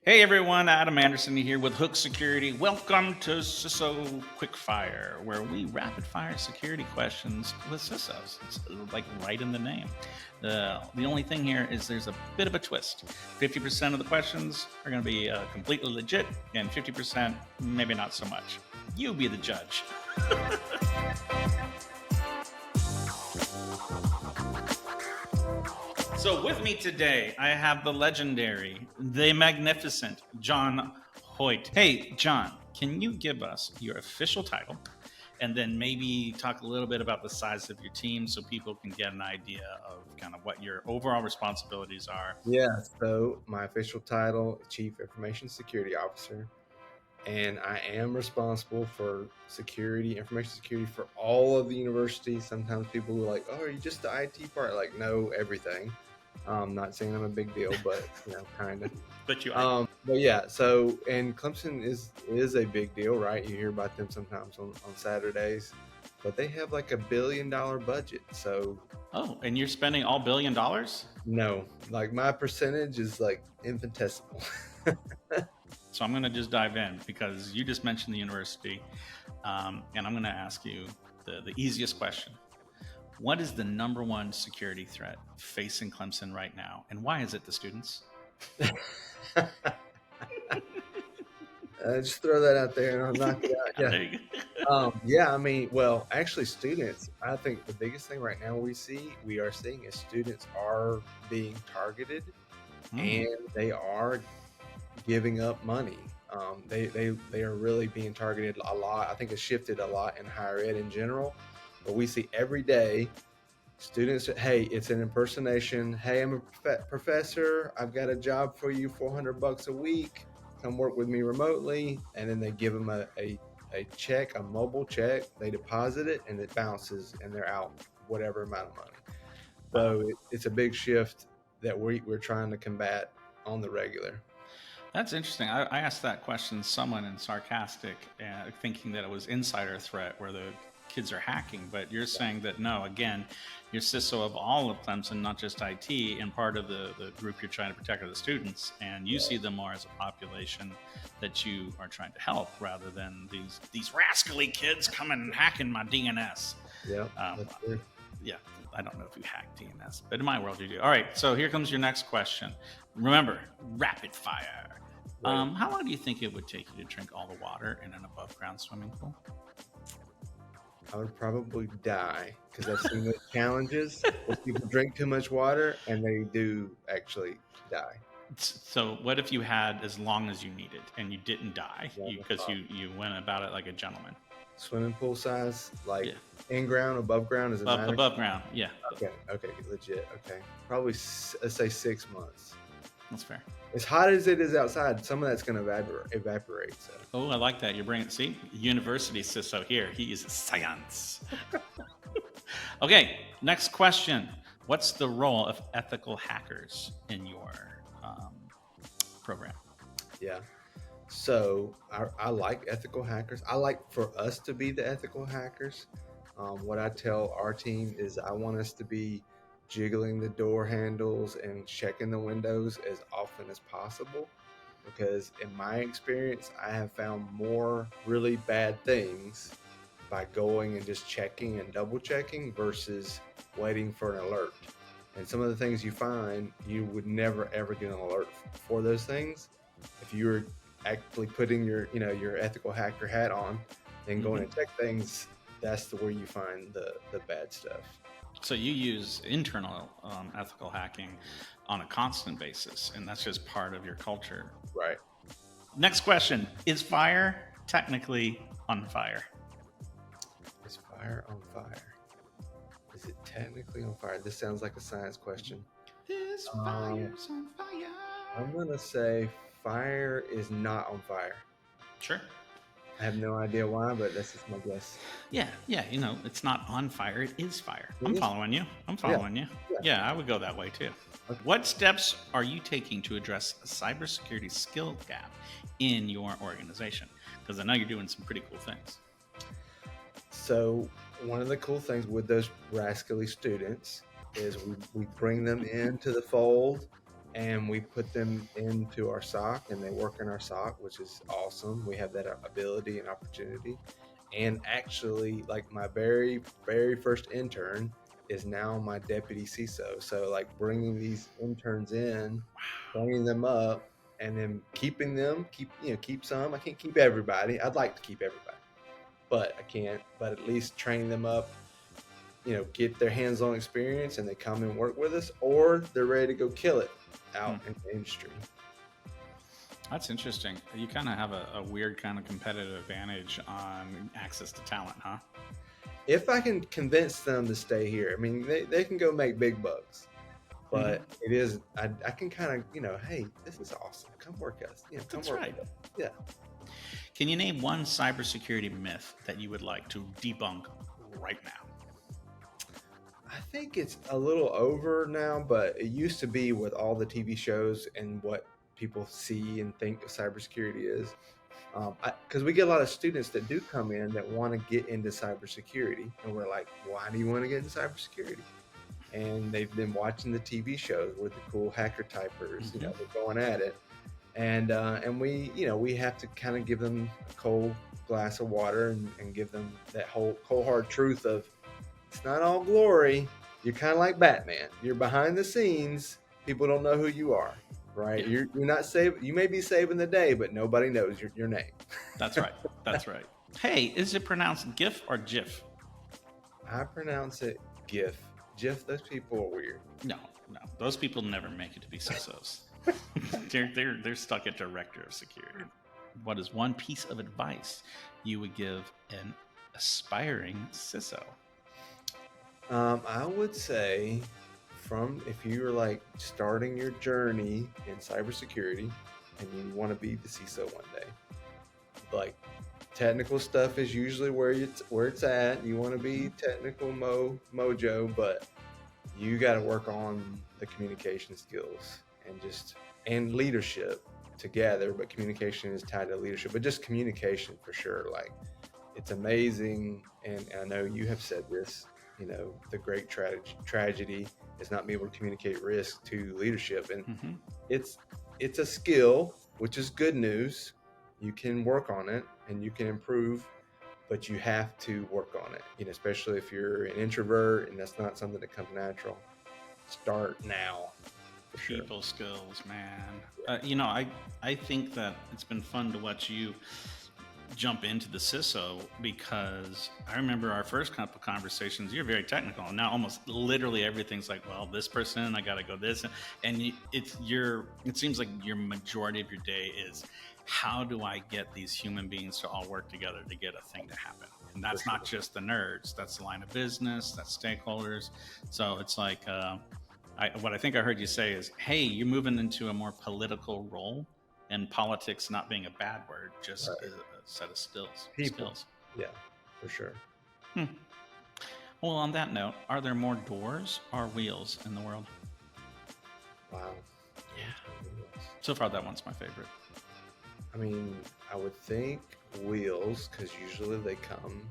Hey everyone, Adam Anderson here with Hook Security. Welcome to CISO QuickFire, where we rapid fire security questions with CISOs. It's like right in the name. The only thing here is there's a bit of a twist. 50% of the questions are going to be completely legit, and 50% maybe not so much. You be the judge. So with me today, I have the legendary, the magnificent John Hoyt. Hey, John, can you give us your official title and then maybe talk a little bit about the size of your team so people can get an idea of kind of what your overall responsibilities are? Yeah, so my official title, Chief Information Security Officer, and I am responsible for security, information security for all of the university. Sometimes people are like, "Oh, are you just the IT part?" Like, no, everything. Not saying I'm a big deal, but kind of. But you are. But yeah, so and Clemson is a big deal, right? You hear about them sometimes on Saturdays, but they have like $1 billion budget. So Oh, and you're spending all $1 billion? no, like my percentage is like infinitesimal. So I'm going to just dive in because you just mentioned the university, and I'm going to ask you the easiest question. What is the number one security threat facing Clemson right now, and why is it the students? Just throw that out there and I'll knock it out. There you go. Yeah. I mean, well, actually, students. I think the biggest thing right now we are seeing is students are being targeted, and they are giving up money. They are really being targeted a lot. I think it's shifted a lot in higher ed in general, but we see every day students. Hey, it's an impersonation. Hey, I'm a professor. I've got a job for you, $400 a week. Come work with me remotely, and then they give them a check, a mobile check. They deposit it, and it bounces, and they're out whatever amount of money. So it's a big shift that we're trying to combat on the regular. That's interesting. I asked that question someone in sarcastic, thinking that it was insider threat where the kids are hacking, but you're saying that no, again, you're CISO of all of Clemson, not just IT, and part of the group you're trying to protect are the students, and you see them more as a population that you are trying to help rather than these rascally kids coming and hacking my DNS. Yeah, Yeah, I don't know if you hack DNS, but in my world you do. All right, so here comes your next question. Remember, rapid fire. Right. How long do you think it would take you to drink all the water in an above ground swimming pool? I would probably die because I've seen those challenges where people drink too much water and they do actually die. So what if you had as long as you needed and you didn't die because you went about it like a gentleman? Swimming pool size, like Yeah, in ground, above ground, is it matter? above ground. Yeah, Okay, legit. Okay, probably let's say 6 months. that's fair. As hot as it is outside, some of that's going to evaporate. So Oh, I like that. You're bringing, see, university CISO here. He is science. Okay, next question. What's the role of ethical hackers in your program? yeah. So I like ethical hackers. I like for us to be the ethical hackers. What I tell our team is I want us to be jiggling the door handles and checking the windows as often as possible. Because in my experience, I have found more really bad things by going and just checking and double checking versus waiting for an alert. And some of the things you find, you would never ever get an alert for those things if you were actually putting your ethical hacker hat on and going and check things. That's the where you find the bad stuff. So you use internal ethical hacking on a constant basis, and that's just part of your culture. Right. Next question. Is fire technically on fire? Is fire on fire? Is it technically on fire? This sounds like a science question. This fire's on fire. I'm gonna say fire is not on fire. Sure. I have no idea why, but that's just my guess. Yeah, it's not on fire, it is fire. It I'm is. following you. Yeah. Yeah, I would go that way too. Okay. What steps are you taking to address a cybersecurity skill gap in your organization? Because I know you're doing some pretty cool things. So one of the cool things with those rascally students is we bring them into the fold and we put them into our SOC, and they work in our SOC, which is awesome. We have that ability and opportunity. And actually, like my very, very first intern is now my deputy CISO. So like bringing these interns in, training them up, and then keeping them, keep some. I can't keep everybody. I'd like to keep everybody, but I can't. But at least train them up, get their hands-on experience, and they come and work with us, or they're ready to go kill it out in the industry. That's interesting. You kind of have a weird kind of competitive advantage on access to talent, huh? If I can convince them to stay here, I mean, they can go make big bucks, but it is, I can kind of, hey, this is awesome. Come work us. Come That's work right. with us. Yeah. Can you name one cybersecurity myth that you would like to debunk right now? I think it's a little over now, but it used to be with all the TV shows and what people see and think of cybersecurity is. Because we get a lot of students that do come in that want to get into cybersecurity, and we're like, why do you want to get into cybersecurity? And they've been watching the TV shows with the cool hacker typers, they're going at it, and we have to kind of give them a cold glass of water and give them that whole cold hard truth of it's not all glory. You're kind of like Batman. You're behind the scenes. People don't know who you are. Right, you're not saving. You may be saving the day, but nobody knows your name. That's right. That's right. Hey, is it pronounced GIF or GIF? I pronounce it GIF. GIF. Those people are weird. No. Those people never make it to be CISOs. they're stuck at director of security. What is one piece of advice you would give an aspiring CISO? I would say, if you're like starting your journey in cybersecurity and you want to be the CISO one day, like technical stuff is usually where it's at. You want to be technical mojo, but you got to work on the communication skills and leadership together. But communication is tied to leadership, but just communication for sure. Like it's amazing, and I know you have said this. The great tragedy is not being able to communicate risk to leadership, and it's a skill, which is good news. You can work on it and you can improve, but you have to work on it. Especially if you're an introvert and that's not something that comes natural. Start now. People skills, man. I think that it's been fun to watch you jump into the CISO, because I remember our first couple of conversations, you're very technical, and now almost literally everything's like, well, this person, I gotta go this, and it seems like your majority of your day is, how do I get these human beings to all work together to get a thing to happen? And that's not just the nerds, that's the line of business, that's stakeholders. So it's like, what I think I heard you say is, hey, you're moving into a more political role, and politics not being a bad word, just a set of skills. Yeah, for sure. Well, on that note, are there more doors or wheels in the world? Wow. Yeah. So far, that one's my favorite. I mean, I would think wheels, because usually they come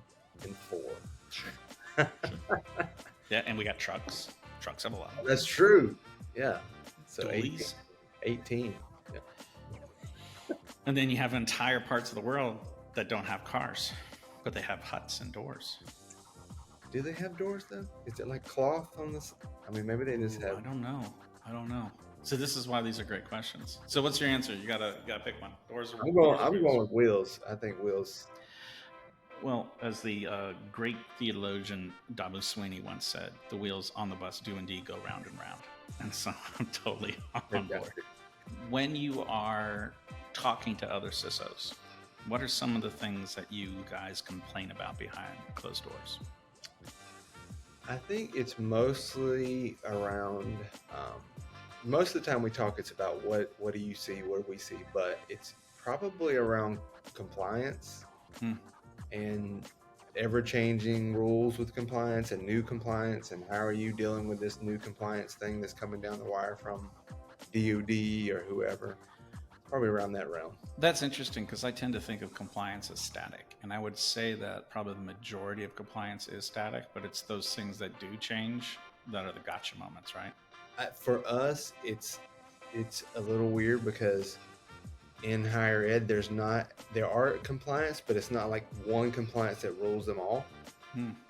in 4. Sure. Yeah, and we got trucks. Trucks have a lot. That's true. Yeah. So Dualies. 18. Yeah. And then you have entire parts of the world that don't have cars, but they have huts and doors. Do they have doors though? Is it like cloth on this? I mean, maybe they just have. I don't know. So this is why these are great questions. So what's your answer? You gotta pick one. Doors or wheels? I'm going with wheels. I think wheels. Well, as the great theologian Dabu Sweeney once said, the wheels on the bus do indeed go round and round. And so I'm totally on board. When you are talking to other CISOs, what are some of the things that you guys complain about behind closed doors? I think it's mostly around, most of the time we talk, it's about what do you see, what do we see, but it's probably around compliance and ever-changing rules with compliance and new compliance, and how are you dealing with this new compliance thing that's coming down the wire from DoD or whoever. Probably around that realm. That's interesting, because I tend to think of compliance as static, and I would say that probably the majority of compliance is static, but it's those things that do change that are the gotcha moments, right? For us, it's it's a little weird because in higher ed, there are compliance, but it's not like one compliance that rules them all.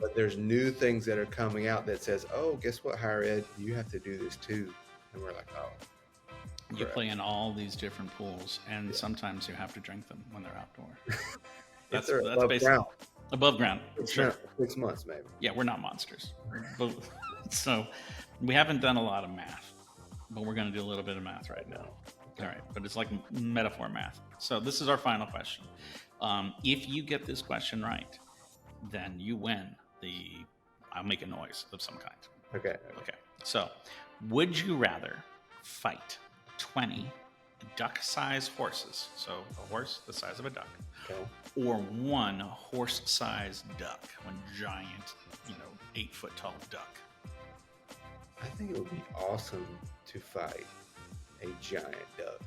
But there's new things that are coming out that says, oh, guess what, higher ed, you have to do this too. And we're like, oh. You play in all these different pools, and sometimes you have to drink them when they're outdoor. That's basically ground. Above ground. Sure. 6 months, maybe. Yeah, we're not monsters. So we haven't done a lot of math, but we're going to do a little bit of math right now. All right, but it's like metaphor math. So this is our final question. If you get this question right, then you win I'll make a noise of some kind. Okay. So would you rather fight 20 duck-sized horses, so a horse the size of a duck, or one horse-sized duck, one giant, 8-foot-tall duck? I think it would be awesome to fight a giant duck.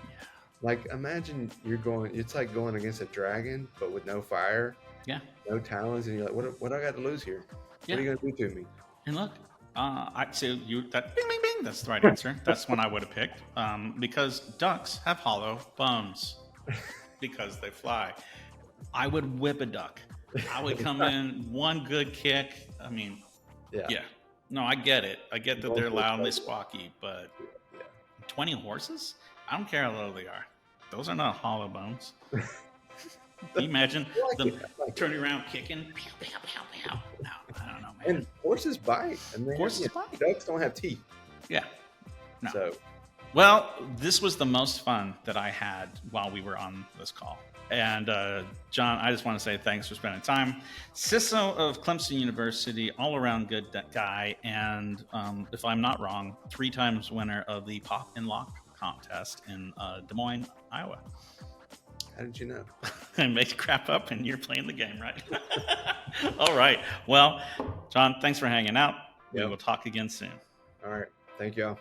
Yeah. Like, imagine it's like going against a dragon, but with no fire. Yeah. No talons, and you're like, what I got to lose here? Yeah. What are you going to do to me? And look, I'd say that bing, bing, bing, that's the right answer. That's one I would have picked, because ducks have hollow bones because they fly. I would whip a duck. I would come in one good kick. I mean, yeah. No, I get it. I get that they're loud and they squawky, but 20 horses? I don't care how low they are. Those are not hollow bones. Can you imagine them turning around kicking? Pow, pow, pow, pow. No, I don't know, man. And horses bite. And horses bite. Ducks don't have teeth. Yeah. No. So, well, this was the most fun that I had while we were on this call. And John, I just want to say thanks for spending time. CISO of Clemson University, all around good guy. And if I'm not wrong, 3 times winner of the Pop and Lock contest in Des Moines, Iowa. How did you know? I made crap up and you're playing the game, right? All right. Well, John, thanks for hanging out. We will talk again soon. All right. Thank y'all.